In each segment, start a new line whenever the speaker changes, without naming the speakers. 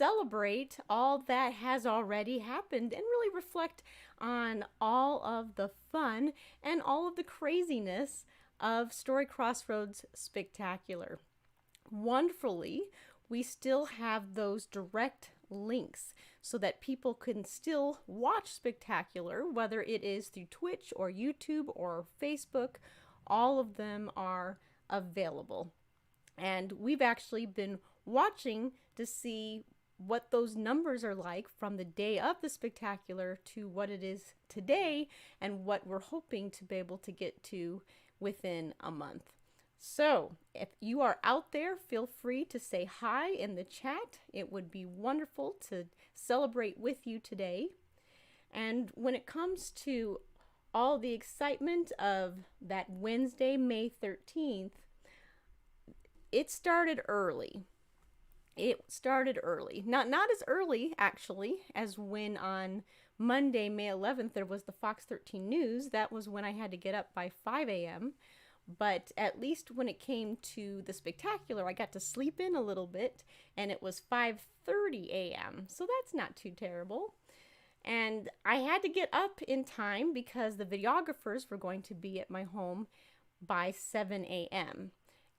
celebrate all that has already happened and really reflect on all of the fun and all of the craziness of Story Crossroads Spectacular. Wonderfully, we still have those direct links so that people can still watch Spectacular, whether it is through Twitch or YouTube or Facebook. All of them are available. And we've actually been watching to see what those numbers are like from the day of the spectacular to what it is today and what we're hoping to be able to get to within a month. So, if you are out there, feel free to say hi in the chat. It would be wonderful to celebrate with you today. And when it comes to all the excitement of that Wednesday, May 13th, it started early. It started early. Not as early, actually, as when on Monday, May 11th, there was the Fox 13 News. That was when I had to get up by 5 a.m. But at least when it came to the spectacular, I got to sleep in a little bit, and it was 5:30 a.m. So that's not too terrible. And I had to get up in time because the videographers were going to be at my home by 7 a.m.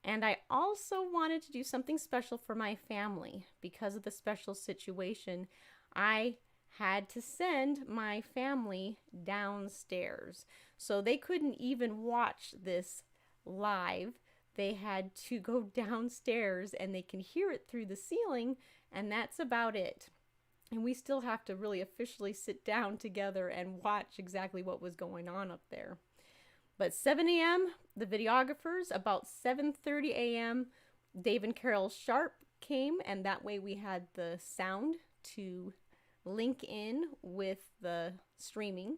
And I also wanted to do something special for my family. Because of the special situation, I had to send my family downstairs. So they couldn't even watch this live. They had to go downstairs and they can hear it through the ceiling, and that's about it. And we still have to really officially sit down together and watch exactly what was going on up there. But 7 a.m., the videographers, about 7:30 a.m., Dave and Carol Sharp came, and that way we had the sound to link in with the streaming.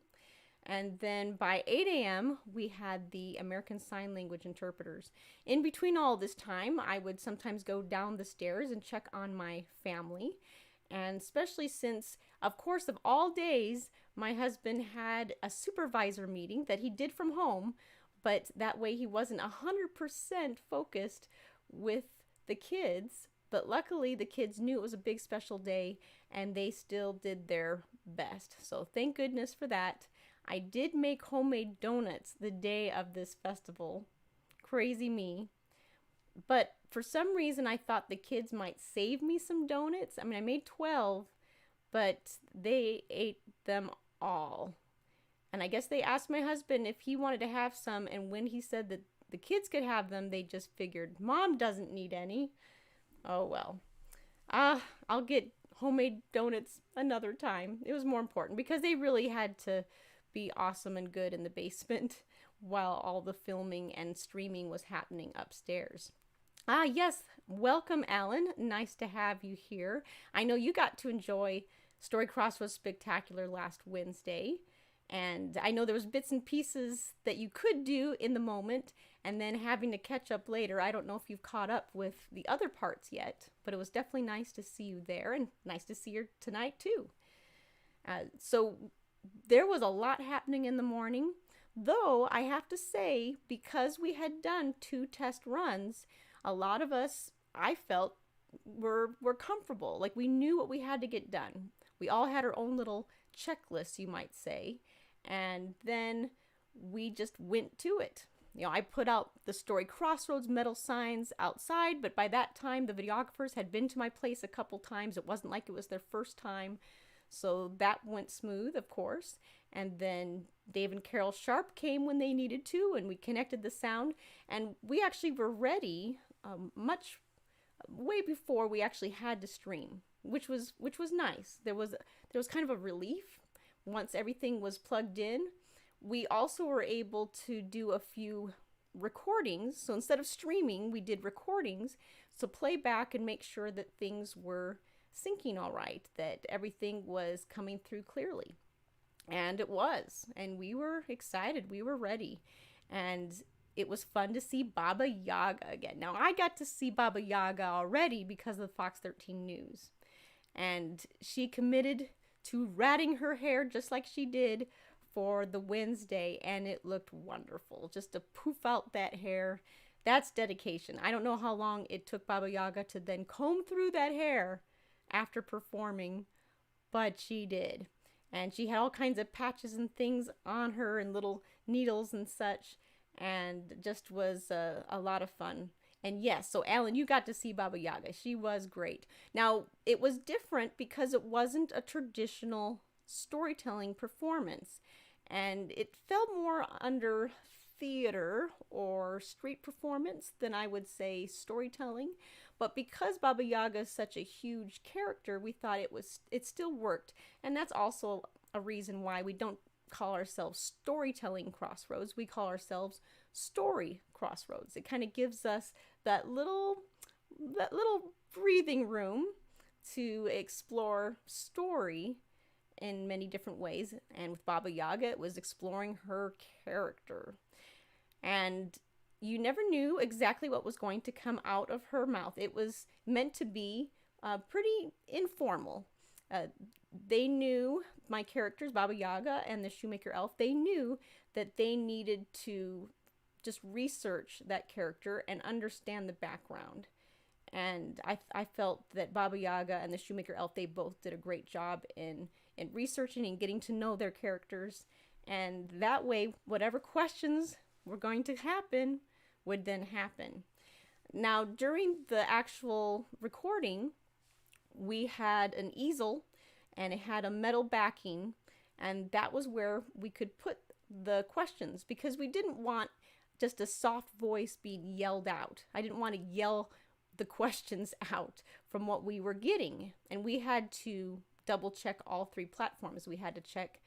And then by 8 a.m., we had the American Sign Language interpreters. In between all this time, I would sometimes go down the stairs and check on my family. And especially since, of course, of all days, my husband had a supervisor meeting that he did from home, but that way he wasn't 100% focused with the kids. But luckily, the kids knew it was a big special day, and they still did their best. So thank goodness for that. I did make homemade donuts the day of this festival. Crazy me. But for some reason, I thought the kids might save me some donuts. I mean, I made 12, but they ate them all. And I guess they asked my husband if he wanted to have some, and when he said that the kids could have them, they just figured, Mom doesn't need any. Oh well. I'll get homemade donuts another time. It was more important because they really had to be awesome and good in the basement while all the filming and streaming was happening upstairs. Yes, welcome, Alan. Nice to have you here. I know you got to enjoy Story Crossroads Spectacular last Wednesday, and I know there was bits and pieces that you could do in the moment, and then having to catch up later. I don't know if you've caught up with the other parts yet, but it was definitely nice to see you there, and nice to see you tonight, too. So there was a lot happening in the morning, though I have to say, because we had done 2 test runs, a lot of us, I felt, were comfortable. Like, we knew what we had to get done. We all had our own little checklist, you might say, and then we just went to it. You know, I put out the Story Crossroads metal signs outside, but by that time, the videographers had been to my place a couple times. It wasn't like it was their first time, so that went smooth, of course. And then Dave and Carol Sharp came when they needed to, and we connected the sound, and we actually were ready much way before we actually had to stream, which was nice. There was kind of a relief once everything was plugged in. We also were able to do a few recordings. So instead of streaming, we did recordings to play back and make sure that things were syncing all right, that everything was coming through clearly. And it was. And we were excited. We were ready. And it was fun to see Baba Yaga again. Now, I got to see Baba Yaga already because of the Fox 13 News. And she committed to ratting her hair just like she did for the Wednesday, and it looked wonderful. Just to poof out that hair, that's dedication. I don't know how long it took Baba Yaga to then comb through that hair after performing, but she did. And she had all kinds of patches and things on her and little needles and such, and just was a lot of fun. And yes, so Alan, you got to see Baba Yaga. She was great. Now, it was different because it wasn't a traditional storytelling performance, and it fell more under theater or street performance than I would say storytelling. But because Baba Yaga is such a huge character, we thought it still worked. And that's also a reason why we don't call ourselves storytelling crossroads. We call ourselves story crossroads. It kind of gives us that little breathing room to explore story in many different ways. And with Baba Yaga, it was exploring her character. And you never knew exactly what was going to come out of her mouth. It was meant to be pretty informal. Uh, they knew, my characters, Baba Yaga and the Shoemaker Elf, they knew that they needed to just research that character and understand the background. And I felt that Baba Yaga and the Shoemaker Elf, they both did a great job in researching and getting to know their characters. And that way, whatever questions were going to happen would then happen. Now, during the actual recording, we had an easel and it had a metal backing, and that was where we could put the questions because we didn't want just a soft voice being yelled out. I didn't want to yell the questions out from what we were getting, and we had to double check all three platforms. We had to check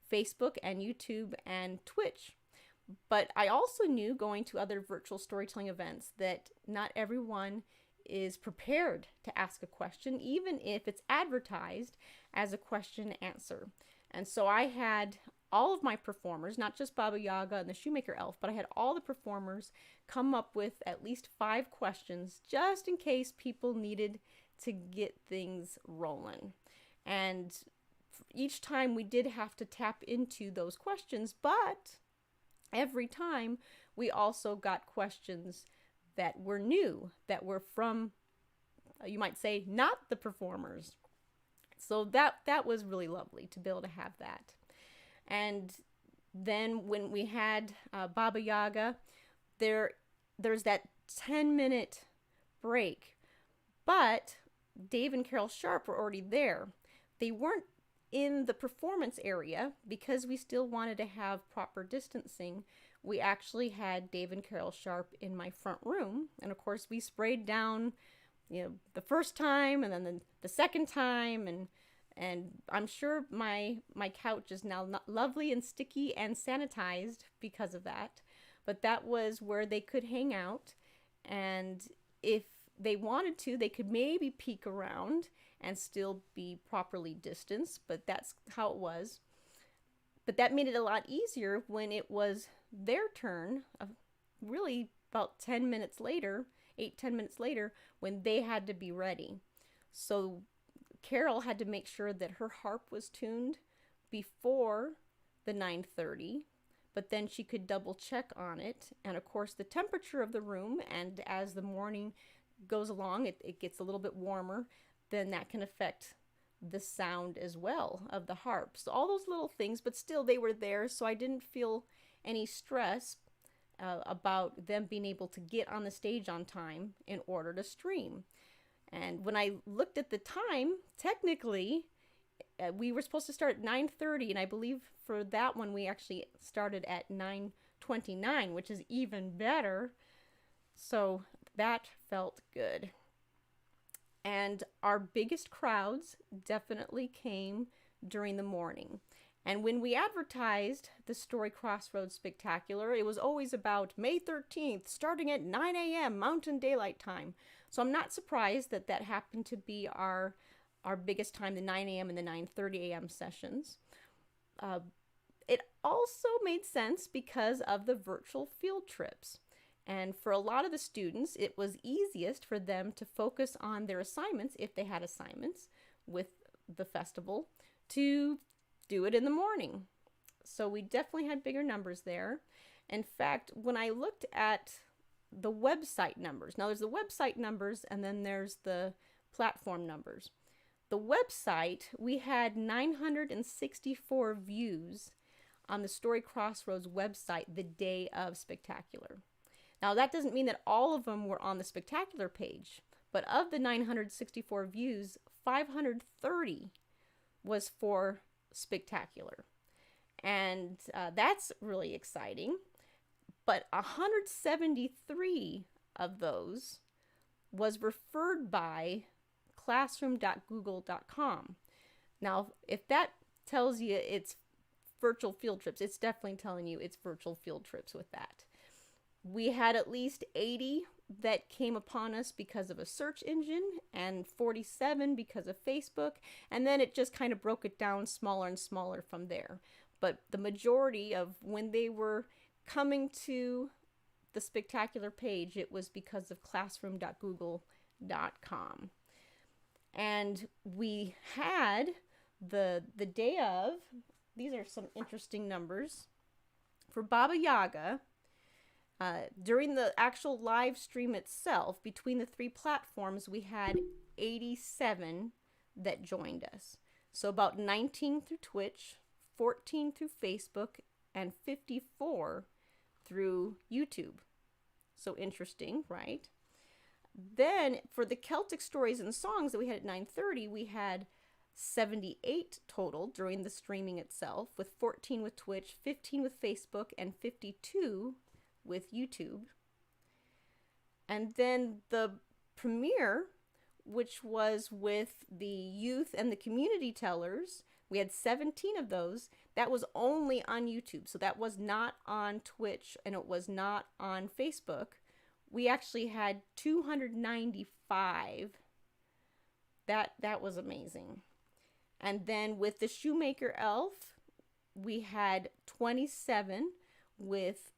Facebook and YouTube and Twitch. But I also knew going to other virtual storytelling events that not everyone is prepared to ask a question, even if it's advertised as a question answer. And so I had all of my performers, not just Baba Yaga and the Shoemaker Elf, but I had all the performers come up with at least 5 questions just in case people needed to get things rolling. And each time we did have to tap into those questions, but every time we also got questions that were new, that were from, you might say, not the performers. So that was really lovely to be able to have that. And then when we had Baba Yaga, there's that 10-minute break, but Dave and Carol Sharp were already there. They weren't in the performance area because we still wanted to have proper distancing. We actually had Dave and Carol Sharp in my front room, and of course we sprayed down, the first time and then the second time, and I'm sure my couch is now lovely and sticky and sanitized because of that. But that was where they could hang out, and if they wanted to, they could maybe peek around and still be properly distanced, but that's how it was. But that made it a lot easier when it was their turn, really about 10 minutes later, 8-10 minutes later, when they had to be ready. So Carol had to make sure that her harp was tuned before the 9:30, but then she could double check on it. And of course, the temperature of the room, and as the morning goes along, it gets a little bit warmer, then that can affect the sound as well of the harp. So all those little things, but still they were there, so I didn't feel any stress about them being able to get on the stage on time in order to stream. And when I looked at the time, technically, we were supposed to start at 9:30, and I believe for that one we actually started at 9:29, which is even better. So that felt good. And our biggest crowds definitely came during the morning. And when we advertised the Story Crossroads Spectacular, it was always about May 13th, starting at 9 a.m. Mountain Daylight Time. So I'm not surprised that that happened to be our biggest time, the 9 a.m. and the 9:30 a.m. sessions. It also made sense because of the virtual field trips. And for a lot of the students, it was easiest for them to focus on their assignments, if they had assignments with the festival, to do it in the morning. So we definitely had bigger numbers there. In fact, when I looked at the website numbers, now there's the website numbers and then there's the platform numbers. The website, we had 964 views on the Story Crossroads website the day of Spectacular. Now, that doesn't mean that all of them were on the Spectacular page, but of the 964 views, 530 was for Spectacular. And that's really exciting. But 173 of those was referred by classroom.google.com. Now, if that tells you it's virtual field trips, it's definitely telling you it's virtual field trips with that. We had at least 80 that came upon us because of a search engine and 47 because of Facebook, and then it just kind of broke it down smaller and smaller from there. But the majority of when they were coming to the Spectacular page, it was because of classroom.google.com. And we had the day of, these are some interesting numbers, for Baba Yaga. During the actual live stream itself, between the three platforms, we had 87 that joined us. So about 19 through Twitch, 14 through Facebook, and 54 through YouTube. So interesting, right? Then for the Celtic stories and songs that we had at 9:30, we had 78 total during the streaming itself, with 14 with Twitch, 15 with Facebook, and 52 with YouTube. And then the premiere, which was with the youth and the community tellers, we had 17 of those. That was only on YouTube, so that was not on Twitch and it was not on Facebook. We actually had 295. That was amazing. And then with the Shoemaker Elf, we had 27 with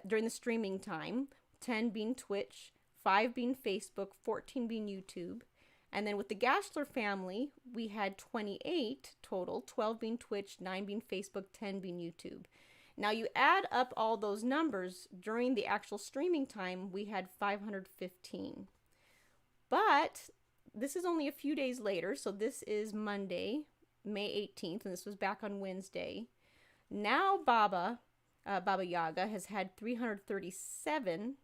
during the streaming time, 10 being Twitch, 5 being Facebook, 14 being YouTube. And then with the Gashler family, we had 28 total, 12 being Twitch, 9 being Facebook, 10 being YouTube. Now you add up all those numbers, during the actual streaming time, we had 515. But this is only a few days later, so this is Monday, May 18th, and this was back on Wednesday. Now Baba Yaga has had 337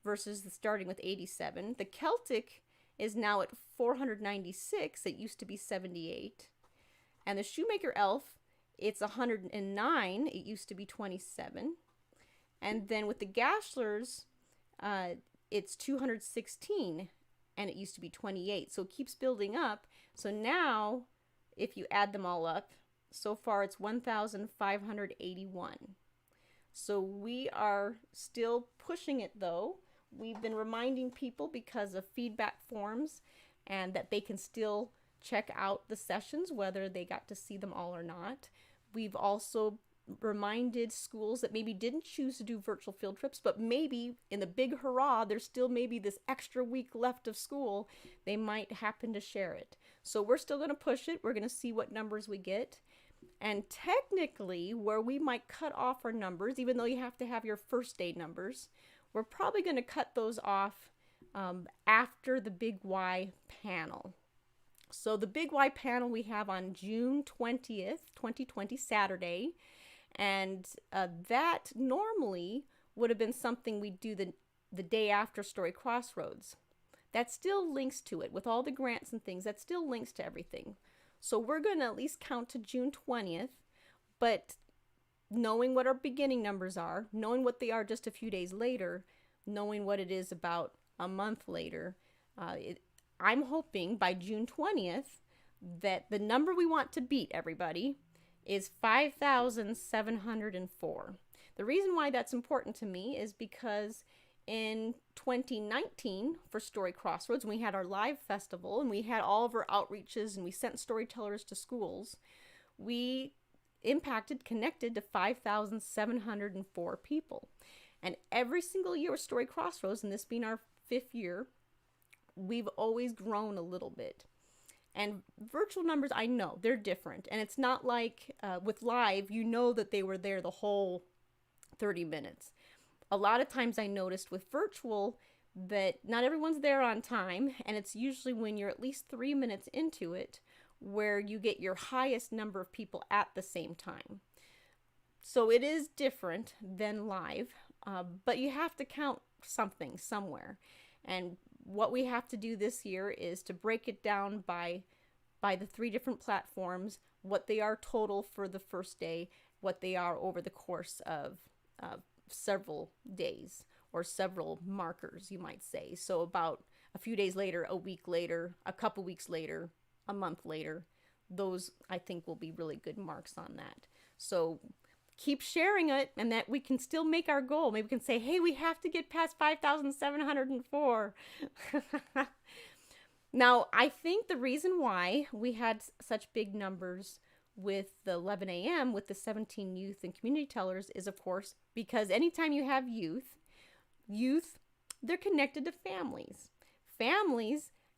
versus starting with 87. The Celtic is now at 496. It used to be 78. And the Shoemaker Elf, it's 109. It used to be 27. And then with the Gashlers, it's 216, and it used to be 28. So it keeps building up. So now, if you add them all up, so far it's 1,581. So we are still pushing it though. We've been reminding people because of feedback forms and that they can still check out the sessions, whether they got to see them all or not. We've also reminded schools that maybe didn't choose to do virtual field trips, but maybe in the big hurrah, there's still maybe this extra week left of school, they might happen to share it. So we're still going to push it. We're going to see what numbers we get. And technically, where we might cut off our numbers, even though you have to have your first day numbers, we're probably going to cut those off after the Big Y panel. So the Big Y panel we have on June 20th, 2020, Saturday. And that normally would have been something we'd do the day after Story Crossroads. That still links to it. With all the grants and things, that still links to everything. So we're going to at least count to June 20th, but knowing what our beginning numbers are, knowing what they are just a few days later, knowing what it is about a month later, I'm hoping by June 20th that the number we want to beat, everybody, is 5,704. The reason why that's important to me is because in 2019 for Story Crossroads, when we had our live festival and we had all of our outreaches and we sent storytellers to schools, we connected to 5,704 people. And every single year with Story Crossroads, and this being our 5th year, we've always grown a little bit. And virtual numbers, I know, they're different. And it's not like with live, you know that they were there the whole 30 minutes. A lot of times I noticed with virtual, that not everyone's there on time, and it's usually when you're at least 3 minutes into it where you get your highest number of people at the same time. So it is different than live, but you have to count something somewhere. And what we have to do this year is to break it down by the 3 different platforms, what they are total for the first day, what they are over the course of several days or several markers, you might say. So about a few days later, a week later, a couple weeks later, a month later, those I think will be really good marks on that. So keep sharing it, and that we can still make our goal. Maybe we can say, hey, we have to get past 5,704. Now, I think the reason why we had such big numbers with the 11 a.m. with the 17 youth and community tellers is, of course, because anytime you have youth, they're connected to families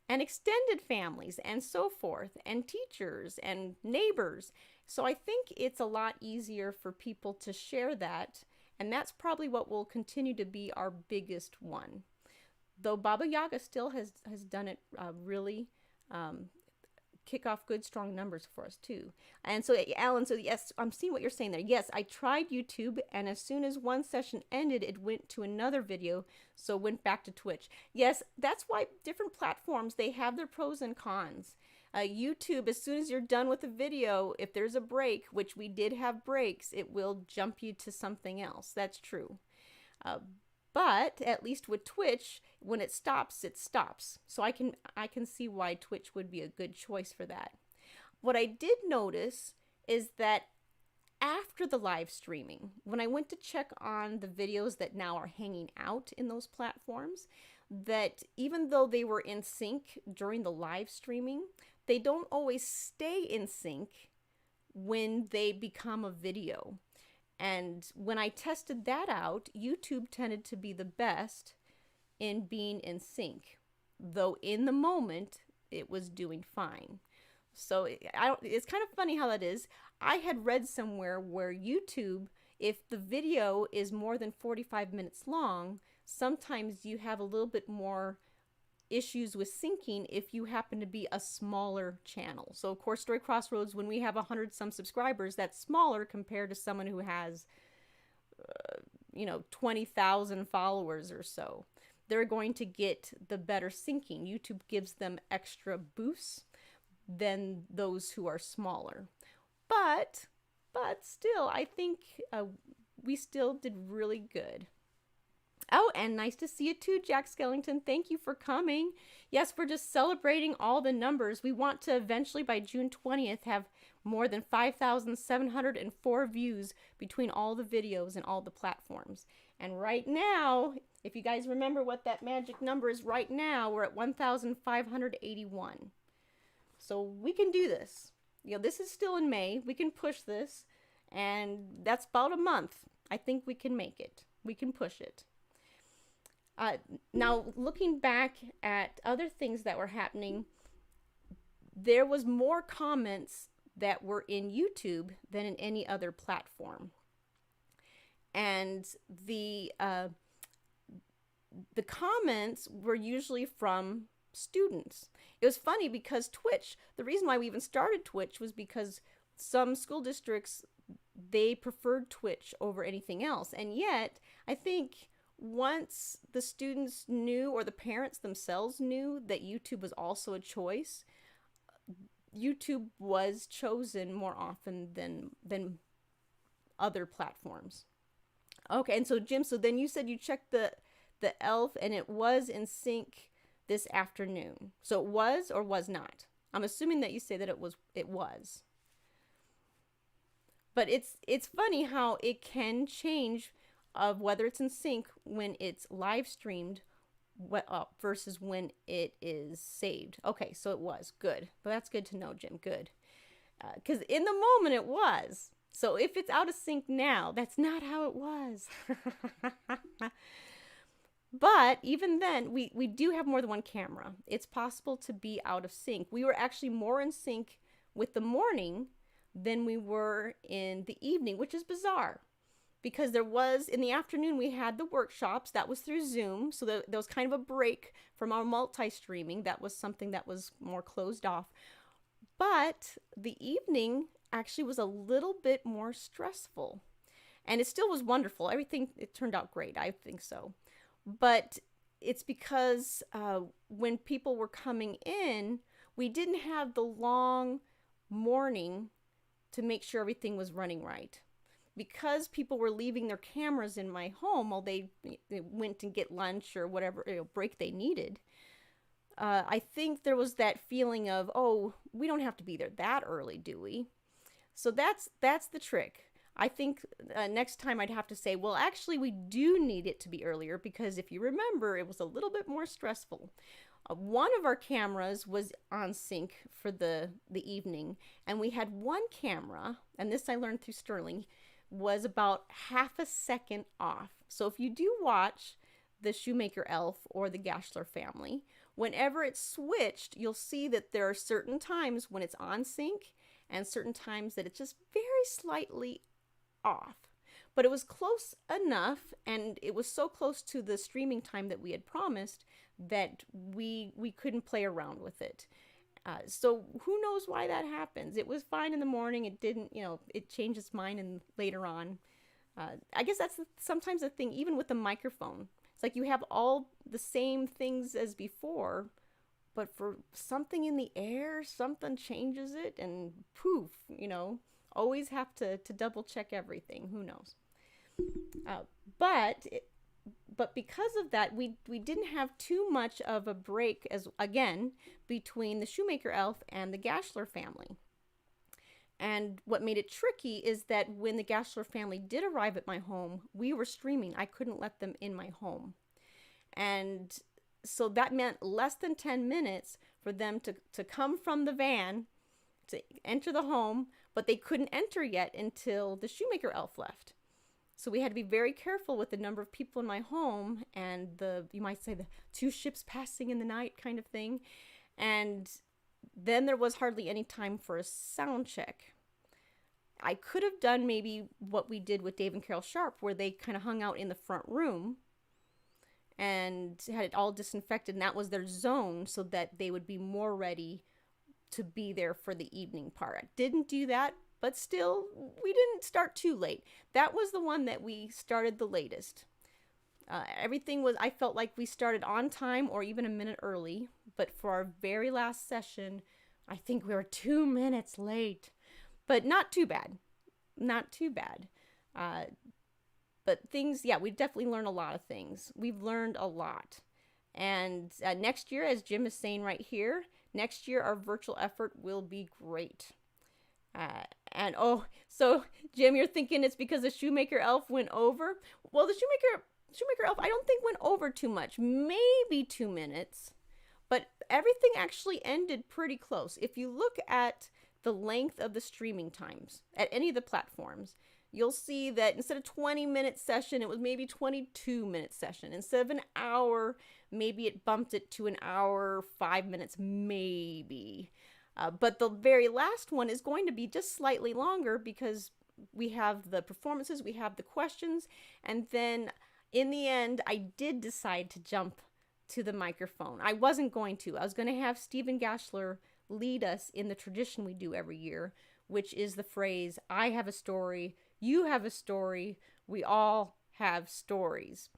and extended families and so forth, and teachers and neighbors. So I think it's a lot easier for people to share that, and that's probably what will continue to be our biggest one. Though Baba Yaga still has done it really kick off good, strong numbers for us too. And so, Alan, so yes, I'm seeing what you're saying there. Yes, I tried YouTube, and as soon as one session ended, it went to another video, so it went back to Twitch. Yes, that's why different platforms, they have their pros and cons. YouTube, as soon as you're done with a video, if there's a break, which we did have breaks, it will jump you to something else. That's true. But at least with Twitch, when it stops, it stops. So I can see why Twitch would be a good choice for that. What I did notice is that after the live streaming, when I went to check on the videos that now are hanging out in those platforms, that even though they were in sync during the live streaming, they don't always stay in sync when they become a video. And when I tested that out, YouTube tended to be the best in being in sync, though in the moment it was doing fine. So it's kind of funny how that is. I had read somewhere where YouTube, if the video is more than 45 minutes long, sometimes you have a little bit more issues with syncing if you happen to be a smaller channel. So of course, Story Crossroads, when we have 100 some subscribers, that's smaller compared to someone who has 20,000 followers or so. They're going to get the better syncing. YouTube gives them extra boosts than those who are smaller. But still, I think we still did really good. Oh, and nice to see you too, Jack Skellington. Thank you for coming. Yes, we're just celebrating all the numbers. We want to eventually, by June 20th, have more than 5,704 views between all the videos and all the platforms. And right now, if you guys remember what that magic number is right now, we're at 1,581. So we can do this. This is still in May. We can push this, and that's about a month. I think we can make it. We can push it. Now, looking back at other things that were happening, there was more comments that were in YouTube than in any other platform. And the comments were usually from students. It was funny because Twitch, the reason why we even started Twitch was because some school districts, they preferred Twitch over anything else. And yet, I think once the students knew, or the parents themselves knew, that YouTube was also a choice, YouTube was chosen more often than other platforms. Okay, and so Jim, so then you said you checked the ELF and it was in sync this afternoon. So it was or was not? I'm assuming that you say that it was. But it's funny how it can change of whether it's in sync when it's live streamed versus when it is saved. Okay, so it was. Good. But that's good to know, Jim. Good. Because in the moment it was. So if it's out of sync now, that's not how it was. But even then, we do have more than one camera. It's possible to be out of sync. We were actually more in sync with the morning than we were in the evening, which is bizarre. because there was, in the afternoon, we had the workshops. That was through Zoom. So there was kind of a break from our multi-streaming. That was something that was more closed off. But the evening actually was a little bit more stressful. And it still was wonderful. Everything, it turned out great. I think so. But it's because when people were coming in, we didn't have the long morning to make sure everything was running right. Because people were leaving their cameras in my home while they went and get lunch or whatever break they needed, I think there was that feeling of, oh, we don't have to be there that early, do we? So that's the trick. I think next time I'd have to say, well, actually, we do need it to be earlier, because if you remember, it was a little bit more stressful. One of our cameras was on sync for the evening, and we had one camera, and this I learned through Sterling, was about half a second off. So if you do watch the Shoemaker Elf or the Gashler Family, whenever it's switched, you'll see that there are certain times when it's on sync and certain times that it's just very slightly off. But it was close enough, and it was so close to the streaming time that we had promised that we couldn't play around with it. So who knows why that happens? It was fine in the morning. It didn't, it changed its mind and later on. I guess that's sometimes the thing, even with the microphone. It's like you have all the same things as before, but for something in the air, something changes it, and poof, always have to double check everything. Who knows? But because of that, we didn't have too much of a break, again, between the Shoemaker Elf and the Gashler Family. And what made it tricky is that when the Gashler Family did arrive at my home, we were streaming. I couldn't let them in my home. And so that meant less than 10 minutes for them to come from the van to enter the home, but they couldn't enter yet until the Shoemaker Elf left. So we had to be very careful with the number of people in my home and you might say, the two ships passing in the night kind of thing. And then there was hardly any time for a sound check. I could have done maybe what we did with Dave and Carol Sharp, where they kind of hung out in the front room and had it all disinfected, and that was their zone, so that they would be more ready to be there for the evening part. I didn't do that, but still, we didn't start too late. That was the one that we started the latest. Everything was, I felt like we started on time or even a minute early, but for our very last session, I think we were 2 minutes late, but not too bad. Not too bad. But things, yeah, we've definitely learned a lot of things. We've learned a lot. And next year, as Jim is saying right here, next year our virtual effort will be great. So Jim, you're thinking it's because the Shoemaker Elf went over? Well, the Shoemaker Elf, I don't think went over too much, maybe 2 minutes, but everything actually ended pretty close. If you look at the length of the streaming times at any of the platforms, you'll see that instead of 20-minute session, it was maybe 22-minute session. Instead of an hour, maybe it bumped it to an hour, 5 minutes, maybe. But the very last one is going to be just slightly longer because we have the performances, we have the questions, and then in the end, I did decide to jump to the microphone. I wasn't going to. I was going to have Stephen Gashler lead us in the tradition we do every year, which is the phrase, I have a story, you have a story, we all have stories.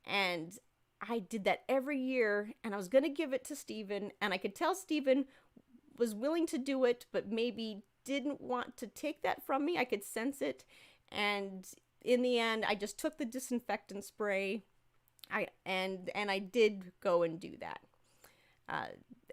And I did that every year, and I was going to give it to Stephen, and I could tell Stephen was willing to do it, but maybe didn't want to take that from me. I could sense it. And in the end, I just took the disinfectant spray. I did go and do that.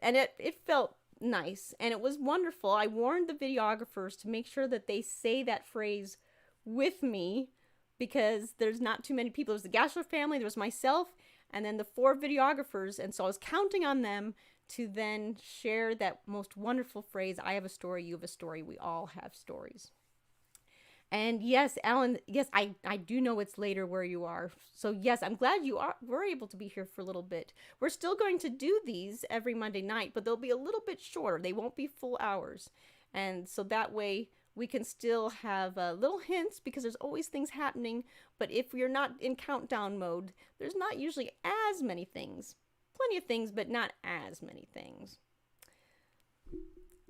And it felt nice, and it was wonderful. I warned the videographers to make sure that they say that phrase with me, because there's not too many people. There's the Gashler family, there was myself, and then the 4 videographers, and so I was counting on them to then share that most wonderful phrase, I have a story, you have a story, we all have stories. And yes, Alan, yes, I do know it's later where you are. So yes, I'm glad were able to be here for a little bit. We're still going to do these every Monday night, but they'll be a little bit shorter. They won't be full hours. And so that way we can still have little hints because there's always things happening. But if you're not in countdown mode, there's not usually as many things. Plenty of things, but not as many things.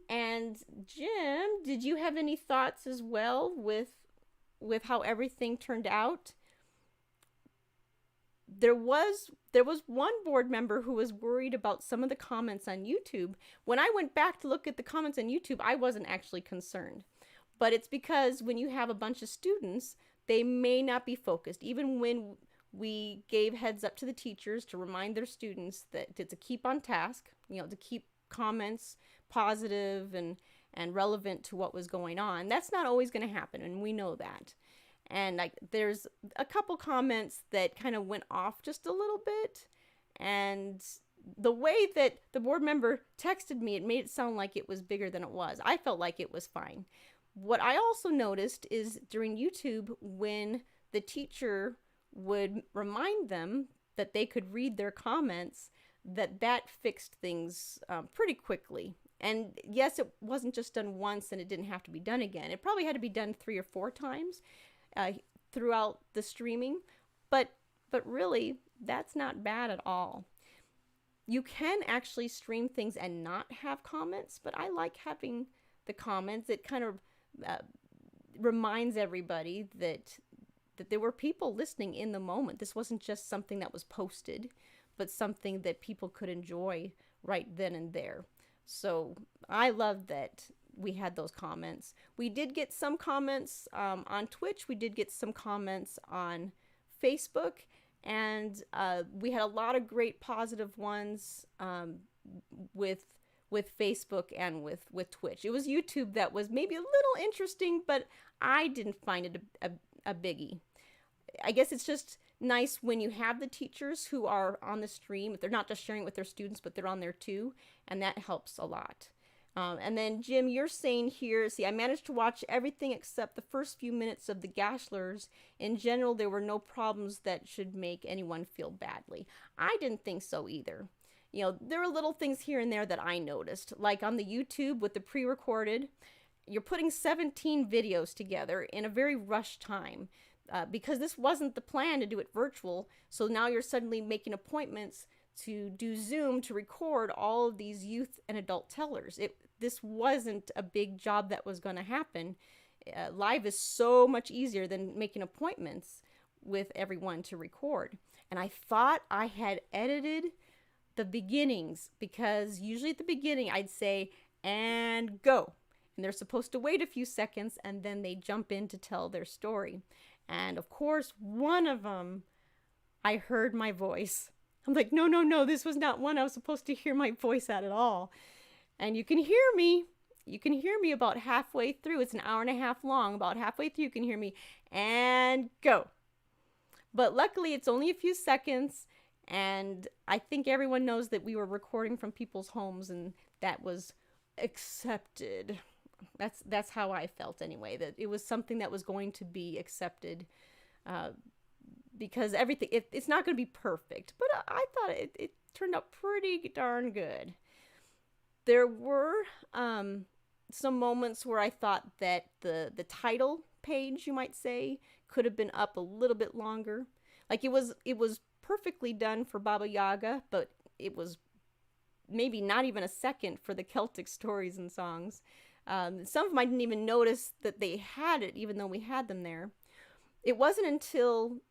And Jim, did you have any thoughts as well with how everything turned out? There was one board member who was worried about some of the comments on YouTube. When I went back to look at the comments on YouTube, I wasn't actually concerned. But it's because when you have a bunch of students, they may not be focused. Even when we gave heads up to the teachers to remind their students that to keep on task, to keep comments positive and relevant to what was going on. That's not always going to happen, and we know that. And there's a couple comments that kind of went off just a little bit, and the way that the board member texted me, it made it sound like it was bigger than it was. I felt like it was fine. What I also noticed is during YouTube, when the teacher would remind them that they could read their comments, that fixed things pretty quickly. And yes, it wasn't just done once and it didn't have to be done again. It probably had to be done 3 or 4 times throughout the streaming, but really, that's not bad at all. You can actually stream things and not have comments, but I like having the comments. It kind of reminds everybody that there were people listening in the moment. This wasn't just something that was posted, but something that people could enjoy right then and there. So I love that we had those comments. We did get some comments on Twitch. We did get some comments on Facebook. And we had a lot of great positive ones with Facebook and with Twitch. It was YouTube that was maybe a little interesting, but I didn't find it a biggie. I guess it's just nice when you have the teachers who are on the stream. They're not just sharing it with their students, but they're on there too, and that helps a lot. And then, Jim, you're saying here, see, I managed to watch everything except the first few minutes of the Gashlers. In general, there were no problems that should make anyone feel badly. I didn't think so either. There were little things here and there that I noticed, like on the YouTube with the pre-recorded. You're putting 17 videos together in a very rushed time. Because this wasn't the plan to do it virtual, so now you're suddenly making appointments to do Zoom to record all of these youth and adult tellers. This wasn't a big job that was going to happen. Live is so much easier than making appointments with everyone to record. And I thought I had edited the beginnings, because usually at the beginning I'd say, and go. And they're supposed to wait a few seconds and then they jump in to tell their story. And of course, one of them, I heard my voice. I'm like, no, this was not one I was supposed to hear my voice at all. And you can hear me. You can hear me about halfway through. It's an hour and a half long. About halfway through, you can hear me, and go. But luckily, it's only a few seconds. And I think everyone knows that we were recording from people's homes, and that was accepted. That's how I felt anyway, that it was something that was going to be accepted, because everything, it's not going to be perfect, but I thought it turned out pretty darn good. There were some moments where I thought that the title page, you might say, could have been up a little bit longer. Like it was perfectly done for Baba Yaga, but it was maybe not even a second for the Celtic stories and songs. Some of them I didn't even notice that they had it, even though we had them there. It wasn't until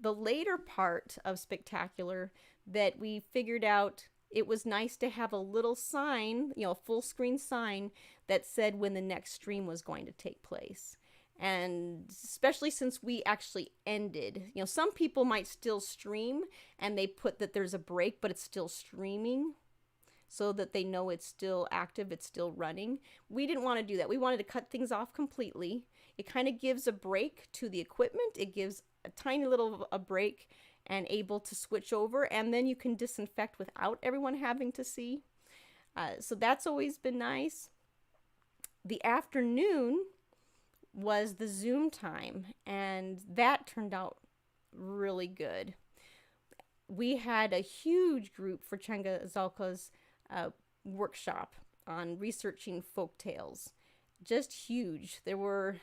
the later part of Spectacular that we figured out it was nice to have a little sign, a full screen sign that said when the next stream was going to take place. And especially since we actually ended, some people might still stream and they put that there's a break, but it's still streaming, so that they know it's still active, it's still running. We didn't want to do that. We wanted to cut things off completely. It kind of gives a break to the equipment. It gives a tiny little a break and able to switch over, and then you can disinfect without everyone having to see. So that's always been nice. The afternoon was the Zoom time, and that turned out really good. We had a huge group for Chenga Zalka's workshop on researching folk tales, just huge. There were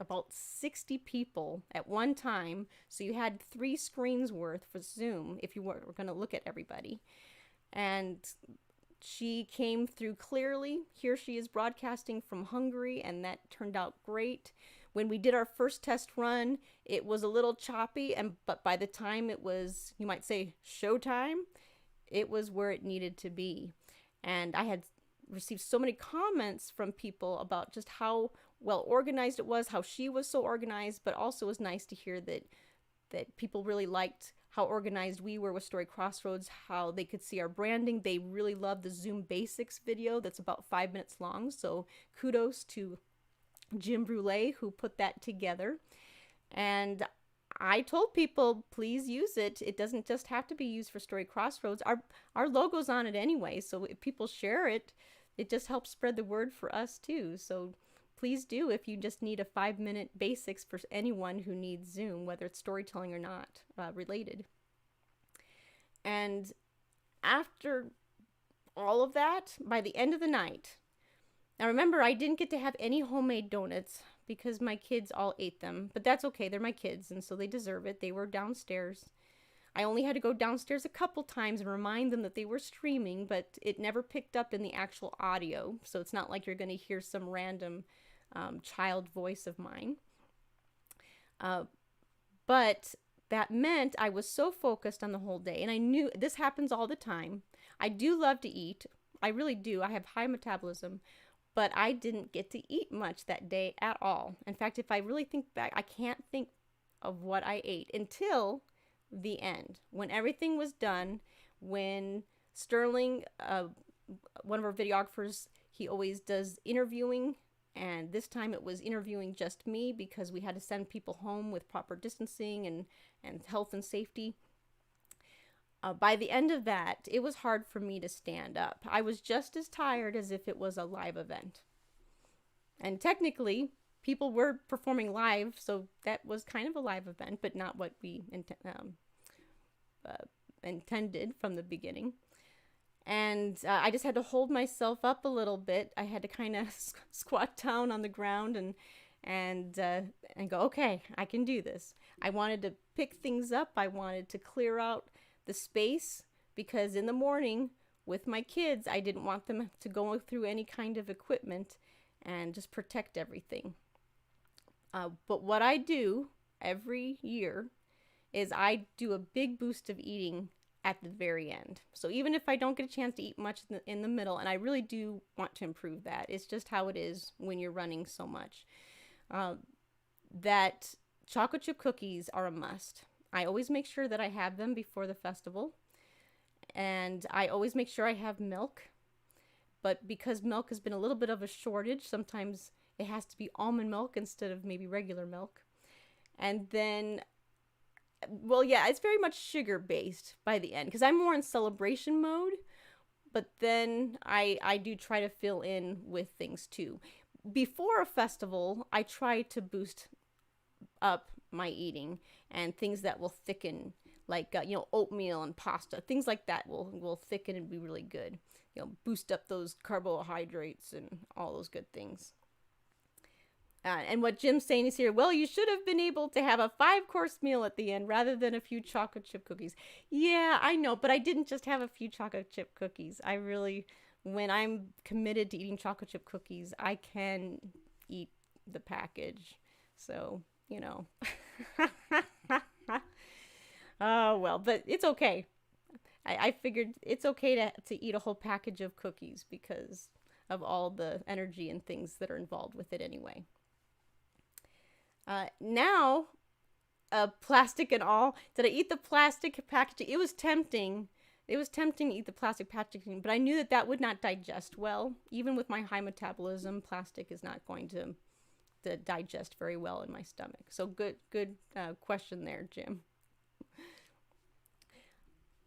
about 60 people at one time, so you had 3 screens worth for Zoom if you were going to look at everybody. And she came through clearly. Here she is broadcasting from Hungary, and that turned out great. When we did our first test run, it was a little choppy, but by the time it was, you might say, showtime, it was where it needed to be. And I had received so many comments from people about just how well organized it was, how she was so organized, but also it was nice to hear that people really liked how organized we were with Story Crossroads, how they could see our branding. They really loved the Zoom Basics video that's about 5 minutes long. So kudos to Jim Brule who put that together. And I told people, please use it. It doesn't just have to be used for Story Crossroads. Our logo's on it anyway, so if people share it, it just helps spread the word for us too. So please do if you just need a 5-minute basics for anyone who needs Zoom, whether it's storytelling or not related. And after all of that, by the end of the night, now remember, I didn't get to have any homemade donuts because my kids all ate them, but that's okay. They're my kids, and so they deserve it. They were downstairs. I only had to go downstairs a couple times and remind them that they were streaming, but it never picked up in the actual audio, so it's not like you're going to hear some random child voice of mine. But that meant I was so focused on the whole day, and I knew this happens all the time. I do love to eat. I really do. I have high metabolism, but I didn't get to eat much that day at all. In fact, if I really think back, I can't think of what I ate until the end, when everything was done, when Sterling, one of our videographers, he always does interviewing, and this time it was interviewing just me because we had to send people home with proper distancing and health and safety. By the end of that, it was hard for me to stand up. I was just as tired as if it was a live event. And technically, people were performing live, so that was kind of a live event, but not what we intended from the beginning. And I just had to hold myself up a little bit. I had to kind of squat down on the ground and go, okay, I can do this. I wanted to pick things up. I wanted to clear out the space because in the morning with my kids, I didn't want them to go through any kind of equipment and just protect everything. But what I do every year is I do a big boost of eating at the very end. So even if I don't get a chance to eat much in the middle, and I really do want to improve that, it's just how it is when you're running so much, that chocolate chip cookies are a must. I always make sure that I have them before the festival, and I always make sure I have milk. But because milk has been a little bit of a shortage, sometimes it has to be almond milk instead of maybe regular milk. And then, well, yeah, it's very much sugar-based by the end because I'm more in celebration mode, but then I do try to fill in with things too. Before a festival, I try to boost up my eating and things that will thicken, like oatmeal and pasta, things like that will thicken and be really good. Boost up those carbohydrates and all those good things. And what Jim's saying is here, well, you should have been able to have a 5-course meal at the end rather than a few chocolate chip cookies. Yeah, I know, but I didn't just have a few chocolate chip cookies. I really, when I'm committed to eating chocolate chip cookies, I can eat the package. So, Oh, well, but it's okay. I figured it's okay to eat a whole package of cookies because of all the energy and things that are involved with it anyway. Now, plastic and all, did I eat the plastic packaging? It was tempting. It was tempting to eat the plastic packaging, but I knew that would not digest well. Even with my high metabolism, plastic is not going to digest very well in my stomach. So good question there, Jim.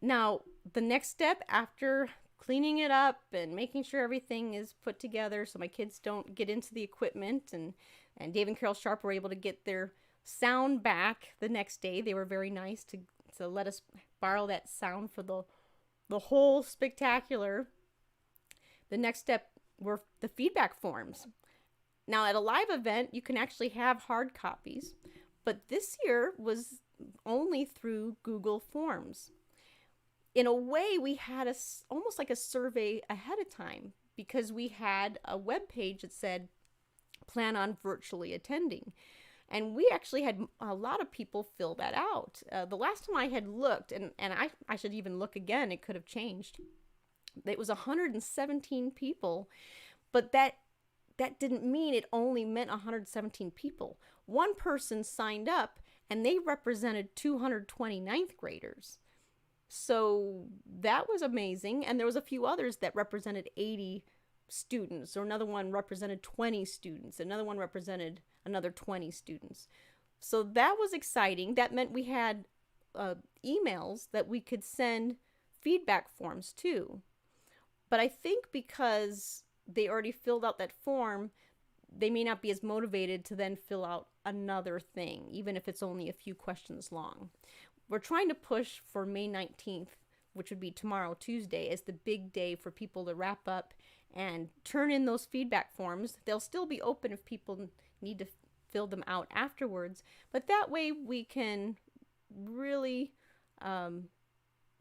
Now, the next step after cleaning it up and making sure everything is put together so my kids don't get into the equipment, and Dave and Carol Sharp were able to get their sound back the next day. They were very nice to let us borrow that sound for the whole spectacular. The next step were the feedback forms. Now, at a live event, you can actually have hard copies, but this year was only through Google Forms. In a way, we had almost like a survey ahead of time because we had a web page that said, plan on virtually attending. And we actually had a lot of people fill that out. The last time I had looked, and I should even look again, it could have changed. It was 117 people, but that didn't mean it only meant 117 people. One person signed up and they represented 220 ninth graders. So that was amazing. And there was a few others that represented 80 students, or another one represented 20 students. Another one represented another 20 students. So that was exciting. That meant we had emails that we could send feedback forms to. But I think because they already filled out that form, they may not be as motivated to then fill out another thing, even if it's only a few questions long. We're trying to push for May 19th, which would be tomorrow, Tuesday, as the big day for people to wrap up and turn in those feedback forms. They'll still be open if people need to fill them out afterwards, but that way we can really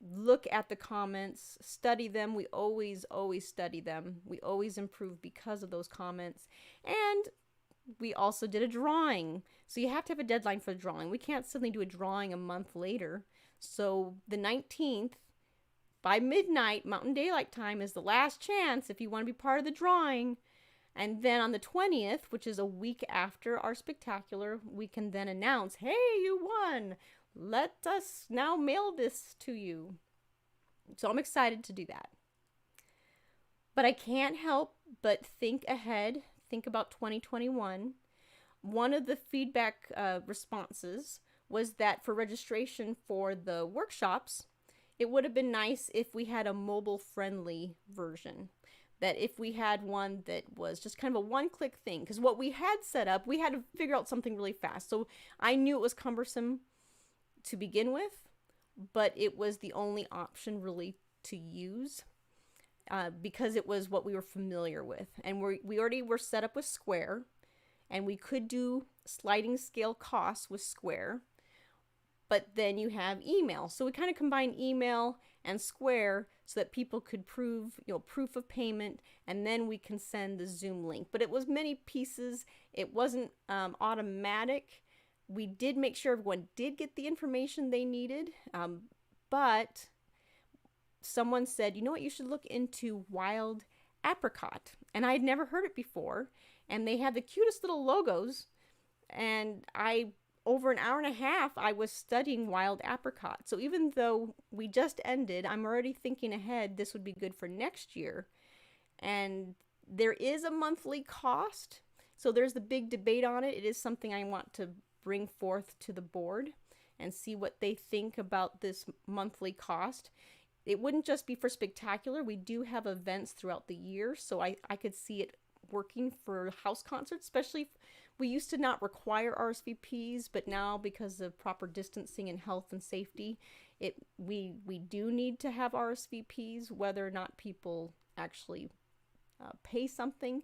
look at the comments, study them. We always study them. We always improve because of those comments. And we also did a drawing. So you have to have a deadline for the drawing. We can't suddenly do a drawing a month later. So the 19th, by midnight, Mountain Daylight Time, is the last chance if you want to be part of the drawing. And then on the 20th, which is a week after our spectacular, we can then announce, hey, you won. Let us now mail this to you. So I'm excited to do that. But I can't help but think ahead, think about 2021. One of the feedback responses was that for registration for the workshops, it would have been nice if we had a mobile-friendly version. That if we had one that was just kind of a one-click thing, because what we had set up, we had to figure out something really fast. So I knew it was cumbersome to begin with, but it was the only option really to use because it was what we were familiar with. And we already were set up with Square, and we could do sliding scale costs with Square, but then you have email. So we kind of combined email and Square so that people could prove, proof of payment, and then we can send the Zoom link. But it was many pieces. It wasn't automatic. We did make sure everyone did get the information they needed, but someone said, you know what, you should look into Wild Apricot. And I had never heard it before, and they had the cutest little logos, and over an hour and a half, I was studying Wild Apricot. So even though we just ended, I'm already thinking ahead, this would be good for next year. And there is a monthly cost, so there's the big debate on it. It is something I want to bring forth to the board and see what they think about this monthly cost. It wouldn't just be for spectacular. We do have events throughout the year, so I could see it working for house concerts, especially if we used to not require RSVPs, but now because of proper distancing and health and safety, we do need to have RSVPs, whether or not people actually pay something.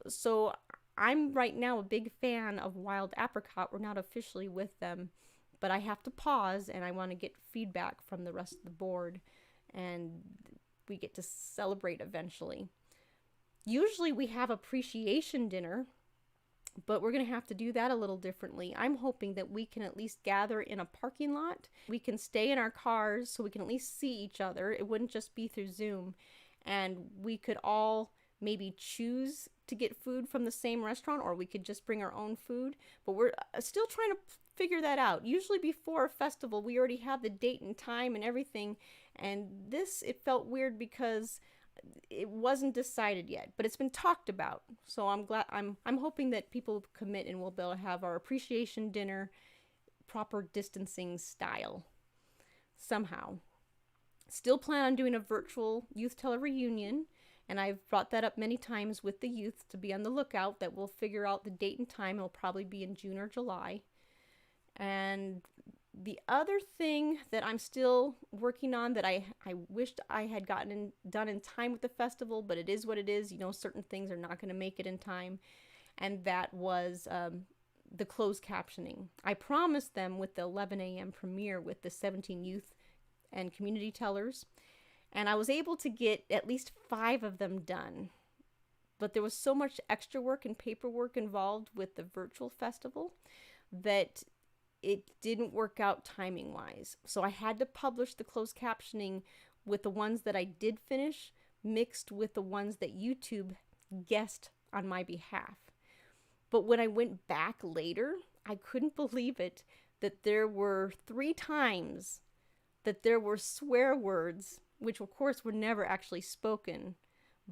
So I'm right now a big fan of Wild Apricot. We're not officially with them, but I have to pause and I want to get feedback from the rest of the board, and we get to celebrate eventually. Usually we have appreciation dinner, but we're going to have to do that a little differently. I'm hoping that we can at least gather in a parking lot. We can stay in our cars so we can at least see each other. It wouldn't just be through Zoom. And we could all maybe choose to get food from the same restaurant, or we could just bring our own food. But we're still trying to figure that out. Usually before a festival, we already have the date and time and everything. And this, it felt weird because it wasn't decided yet, but it's been talked about. So I'm hoping that people commit and we'll be able to have our appreciation dinner, proper distancing style somehow. Still plan on doing a virtual Youth Tele reunion, and I've brought that up many times with the youth to be on the lookout, that we'll figure out the date and time. It'll probably be in June or July. And the other thing that I'm still working on that I wished I had done in time with the festival, but it is what it is. Certain things are not going to make it in time. and that was the closed captioning. I promised them with the 11 a.m. premiere with the 17 youth and community tellers, and I was able to get at least 5 of them done. But there was so much extra work and paperwork involved with the virtual festival that it didn't work out timing wise. So I had to publish the closed captioning with the ones that I did finish mixed with the ones that YouTube guessed on my behalf. But when I went back later, I couldn't believe it that there were 3 times that there were swear words, which of course were never actually spoken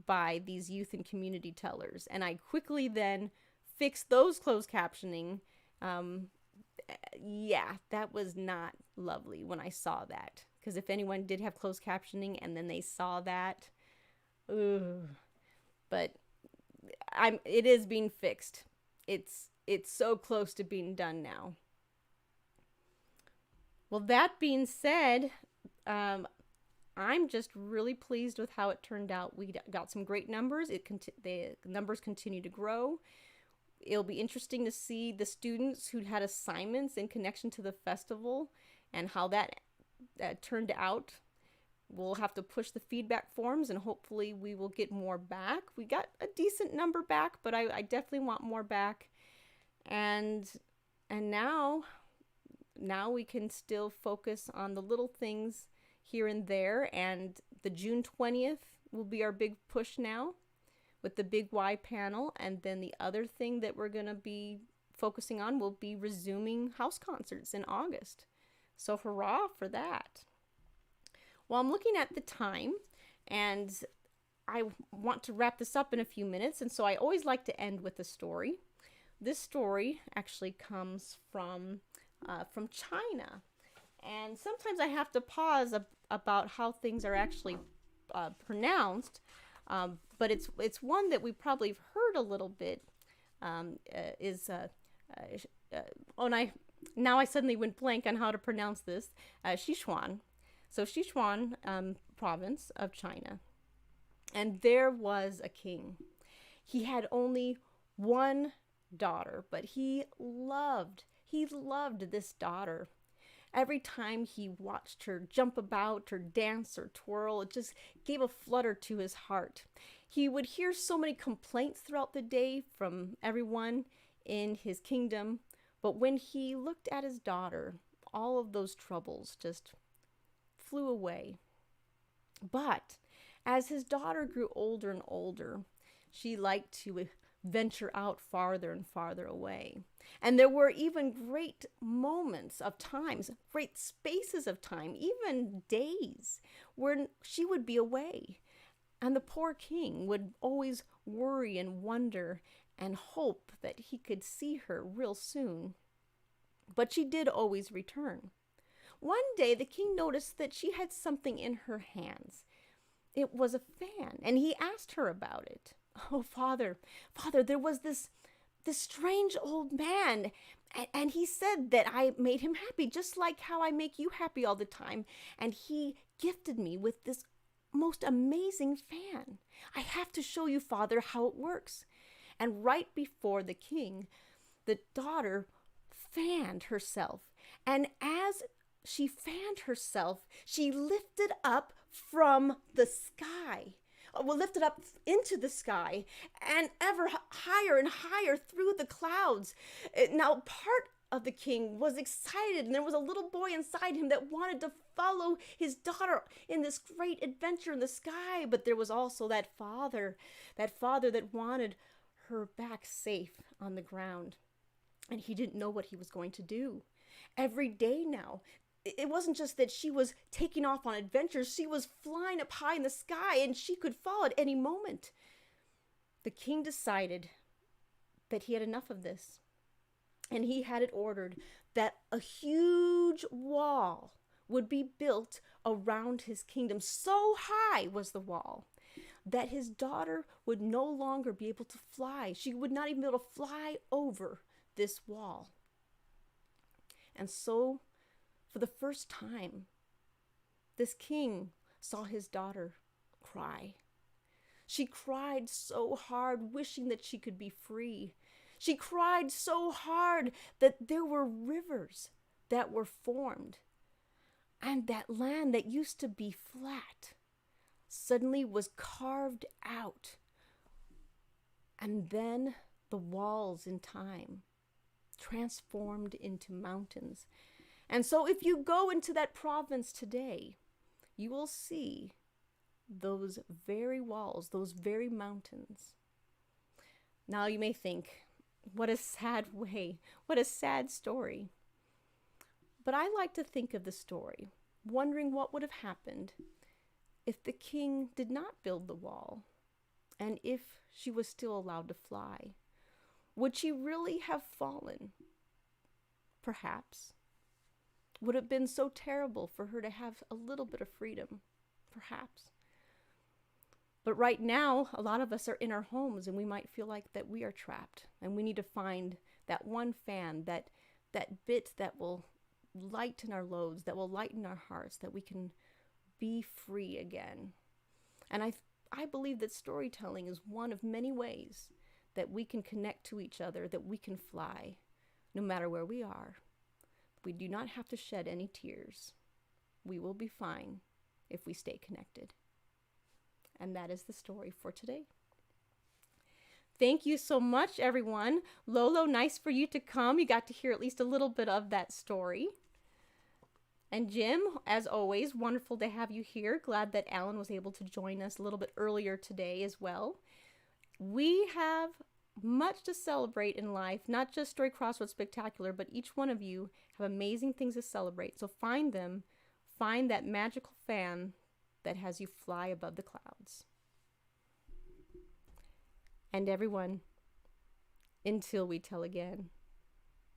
by these youth and community tellers. And I quickly then fixed those closed captioning. Yeah, that was not lovely when I saw that. Because if anyone did have closed captioning and then they saw that, ugh. But it is being fixed. It's so close to being done now. Well, that being said, I'm just really pleased with how it turned out. We got some great numbers. The numbers continue to grow. It'll be interesting to see the students who had assignments in connection to the festival and how that turned out. We'll have to push the feedback forms and hopefully we will get more back. We got a decent number back, but I definitely want more back. And now we can still focus on the little things here and there, and the June 20th will be our big push now with the big Y panel, and then the other thing that we're going to be focusing on will be resuming house concerts in August. So hurrah for that. Well, I'm looking at the time, and I want to wrap this up in a few minutes, and so I always like to end with a story. This story actually comes from China. And sometimes I have to pause about how things are actually pronounced, but it's one that we probably have heard a little bit. Now I suddenly went blank on how to pronounce this. Sichuan, so Sichuan province of China, and there was a king. He had only one daughter, but he loved this daughter. Every time he watched her jump about or dance or twirl, it just gave a flutter to his heart. He would hear so many complaints throughout the day from everyone in his kingdom, but when he looked at his daughter, all of those troubles just flew away. But as his daughter grew older and older, she liked to venture out farther and farther away. And there were even great moments of times, great spaces of time, even days, where she would be away. And the poor king would always worry and wonder and hope that he could see her real soon. But she did always return. One day the king noticed that she had something in her hands. It was a fan, and he asked her about it. "Oh, father, there was this strange old man, and he said that I made him happy, just like how I make you happy all the time. And he gifted me with this most amazing fan. I have to show you, father, how it works." And right before the king, the daughter fanned herself. And as she fanned herself, she lifted up from the sky. Lifted up into the sky and ever higher and higher through the clouds. Now, part of the king was excited, and there was a little boy inside him that wanted to follow his daughter in this great adventure in the sky. But there was also that father that wanted her back safe on the ground. And he didn't know what he was going to do. Every day now, it wasn't just that she was taking off on adventures, she was flying up high in the sky, and she could fall at any moment. The king decided that he had enough of this, and he had it ordered that a huge wall would be built around his kingdom. So high was the wall that his daughter would no longer be able to fly. She would not even be able to fly over this wall. And so, for the first time, this king saw his daughter cry. She cried so hard, wishing that she could be free. She cried so hard that there were rivers that were formed. And that land that used to be flat suddenly was carved out. And then the walls in time transformed into mountains. And so if you go into that province today, you will see those very walls, those very mountains. Now you may think, what a sad way, what a sad story. But I like to think of the story, wondering what would have happened if the king did not build the wall, and if she was still allowed to fly. Would she really have fallen? Perhaps. Would it have been so terrible for her to have a little bit of freedom? Perhaps. But right now, a lot of us are in our homes and we might feel like that we are trapped and we need to find that one fan, that bit that will lighten our loads, that will lighten our hearts, that we can be free again. And I believe that storytelling is one of many ways that we can connect to each other, that we can fly no matter where we are. We do not have to shed any tears. We will be fine if we stay connected. And that is the story for today. Thank you so much, everyone. Lolo, nice for you to come. You got to hear at least a little bit of that story. And Jim, as always, wonderful to have you here. Glad that Alan was able to join us a little bit earlier today as well. We have much to celebrate in life, not just Story Crossroads Spectacular, but each one of you have amazing things to celebrate. So find them. Find that magical fan that has you fly above the clouds. And everyone, until we tell again.